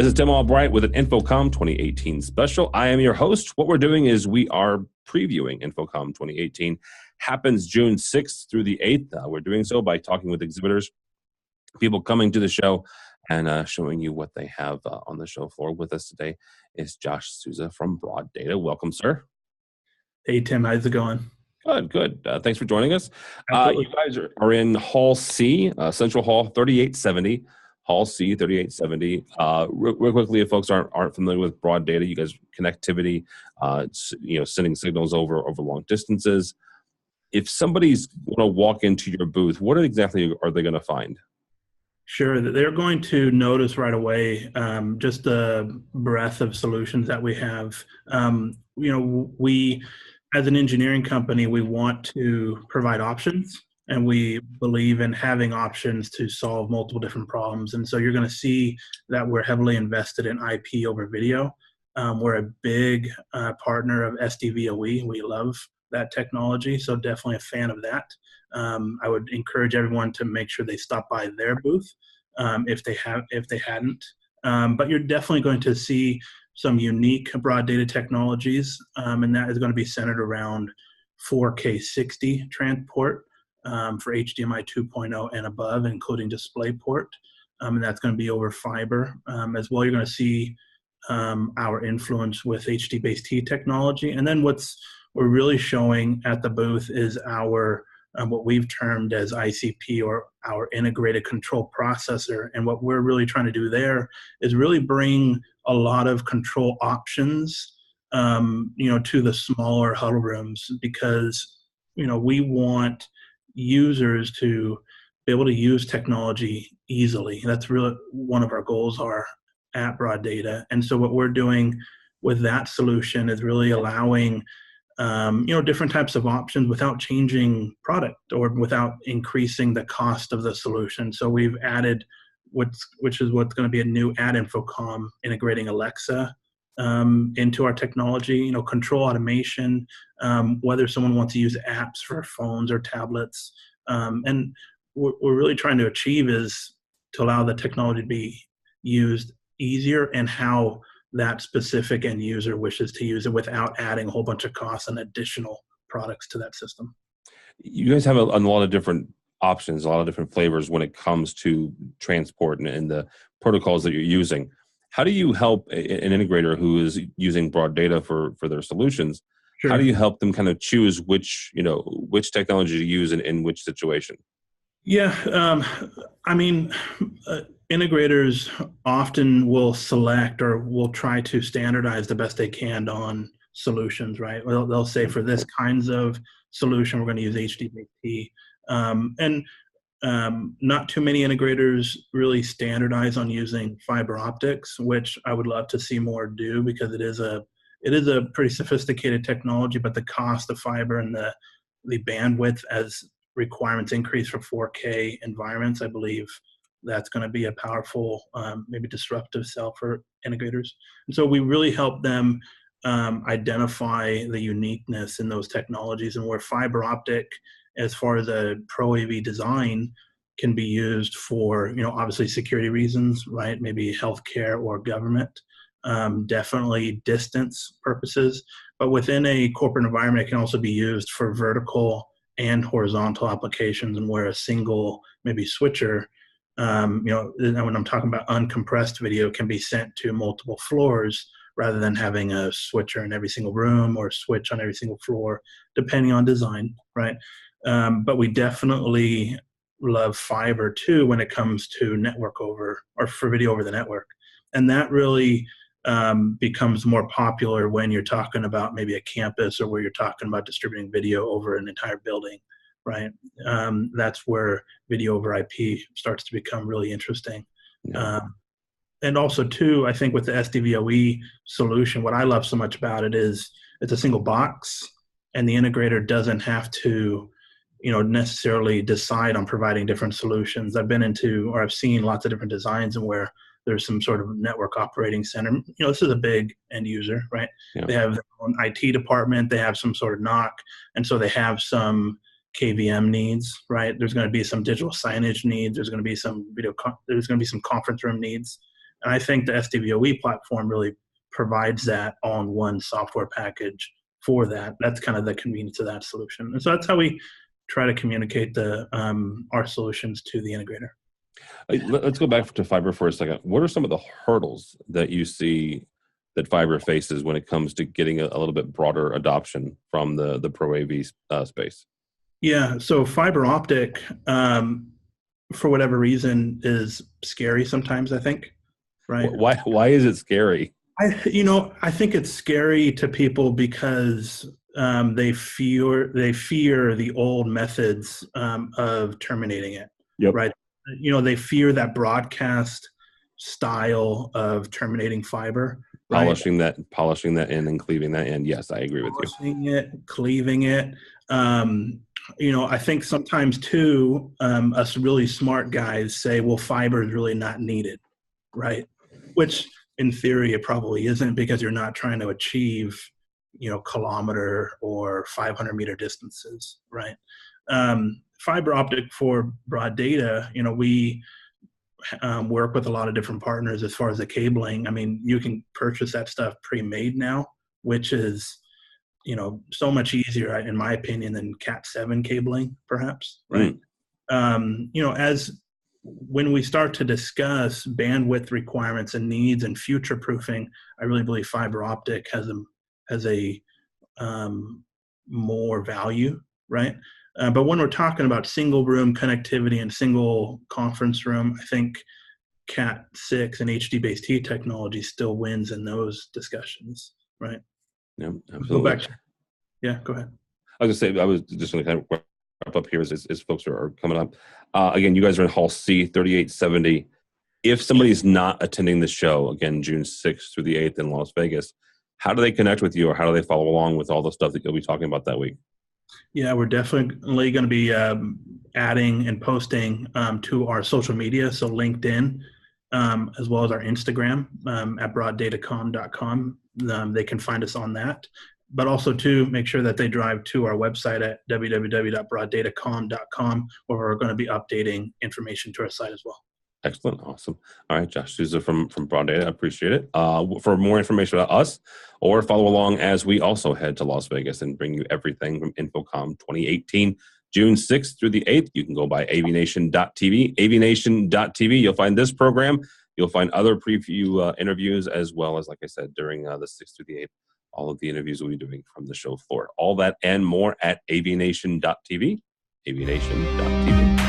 This is Tim Albright with an InfoComm 2018 special. I am your host. What we're doing is we are previewing InfoComm 2018. Happens June 6th through the 8th. We're doing so by talking with exhibitors, people coming to the show, and showing you what they have on the show floor. With us today is Josh Souza from Broadata. Welcome, sir. Hey, Tim. How's it going? Good. Thanks for joining us. Absolutely. You guys are in Hall C, Central Hall 3870. Hall C 3870. Real quickly, if folks aren't familiar with Broadata, you guys connectivity, sending signals over long distances. If somebody's going to walk into your booth, what exactly are they going to find? Sure. They're going to notice right away just the breadth of solutions that we have. We, as an engineering company, we want to provide options. And we believe in having options to solve multiple different problems. And so you're going to see that we're heavily invested in IP over video. We're a big partner of SDVOE. We love that technology, so definitely a fan of that. I would encourage everyone to make sure they stop by their booth if they hadn't. But you're definitely going to see some unique Broadata technologies, and that is going to be centered around 4K 60 transport. For HDMI 2.0 and above, including DisplayPort, and that's going to be over fiber. As well, you're going to see our influence with HDBaseT technology. And then we're really showing at the booth is our what we've termed as ICP, or our integrated control processor. And what we're really trying to do there is really bring a lot of control options to the smaller huddle rooms, because we want users to be able to use technology easily. That's really one of our goals are at Broadata. And so what we're doing with that solution is really allowing different types of options without changing product or without increasing the cost of the solution. So we've added which is what's going to be a new at InfoComm, integrating Alexa into our technology, control automation, whether someone wants to use apps for phones or tablets. And what we're really trying to achieve is to allow the technology to be used easier and how that specific end user wishes to use it without adding a whole bunch of costs and additional products to that system. You guys have a lot of different options, a lot of different flavors when it comes to transport and the protocols that you're using. How do you help an integrator who is using Broadata for their solutions? Sure. How do you help them kind of choose which technology to use in which situation? Yeah, integrators often will select or will try to standardize the best they can on solutions, right? Well, they'll say for this kinds of solution, we're going to use HDBaseT. Not too many integrators really standardize on using fiber optics, which I would love to see more do, because it is a pretty sophisticated technology, but the cost of fiber and the bandwidth as requirements increase for 4K environments, I believe that's going to be a powerful, maybe disruptive sell for integrators. And so we really help them identify the uniqueness in those technologies, and where fiber optic, as far as a Pro AV design, can be used for, obviously security reasons, right? Maybe healthcare or government, definitely distance purposes. But within a corporate environment, it can also be used for vertical and horizontal applications, and where a single, maybe switcher, when I'm talking about uncompressed video, can be sent to multiple floors rather than having a switcher in every single room or switch on every single floor, depending on design, right? But we definitely love fiber too when it comes to network over, or for video over the network. And that really becomes more popular when you're talking about maybe a campus, or where you're talking about distributing video over an entire building, right? That's where video over IP starts to become really interesting. Yeah. And also too, I think with the SDVOE solution, what I love so much about it is it's a single box, and the integrator doesn't have to necessarily decide on providing different solutions. I've seen lots of different designs, and where there's some sort of network operating center. This is a big end user, right? Yeah. They have their own IT department, they have some sort of NOC, and so they have some KVM needs, right? There's going to be some digital signage needs. There's going to be some there's going to be some conference room needs. And I think the SDVOE platform really provides that all-in-one software package for that. That's kind of the convenience of that solution. And so that's how we try to communicate our solutions to the integrator. Let's go back to fiber for a second. What are some of the hurdles that you see that fiber faces when it comes to getting a little bit broader adoption from the Pro AV space? Yeah, so fiber optic, for whatever reason, is scary sometimes, I think, right? Why is it scary? I think it's scary to people because they fear the old methods of terminating it, Yep. right? They fear that broadcast style of terminating fiber, right? Polishing that in and cleaving that in. Yes, I agree with you. Polishing it, cleaving it. I think sometimes too, us really smart guys say, well, fiber is really not needed, right? Which in theory it probably isn't, because you're not trying to achieve, kilometer or 500-meter distances, right? Fiber optic for broad data, we work with a lot of different partners as far as the cabling. I mean, you can purchase that stuff pre-made now, which is, so much easier, in my opinion, than Cat7 cabling, perhaps, right? As when we start to discuss bandwidth requirements and needs and future proofing, I really believe fiber optic has a more value, right? But when we're talking about single room connectivity and single conference room, I think Cat6 and HDBaseT technology still wins in those discussions, right? Yeah, absolutely. Go ahead. I was going to say, I was just going to kind of wrap up here as folks are coming up. Again, you guys are in Hall C, 3870. If somebody's not attending the show, again, June 6th through the 8th in Las Vegas, how do they connect with you, or how do they follow along with all the stuff that you'll be talking about that week? Yeah, we're definitely going to be adding and posting to our social media, so LinkedIn, as well as our Instagram at broaddatacom.com. They can find us on that. But also, to make sure that they drive to our website at www.broaddatacom.com, where we're going to be updating information to our site as well. Excellent. Awesome. All right, Josh Souza from Broadata. I appreciate it. For more information about us, or follow along as we also head to Las Vegas and bring you everything from InfoComm 2018, June 6th through the 8th, you can go by AVNation.tv. AVNation.tv, you'll find this program. You'll find other preview interviews, as well as, like I said, during the 6th through the 8th, all of the interviews we'll be doing from the show floor. All that and more at AVNation.tv. AVNation.tv.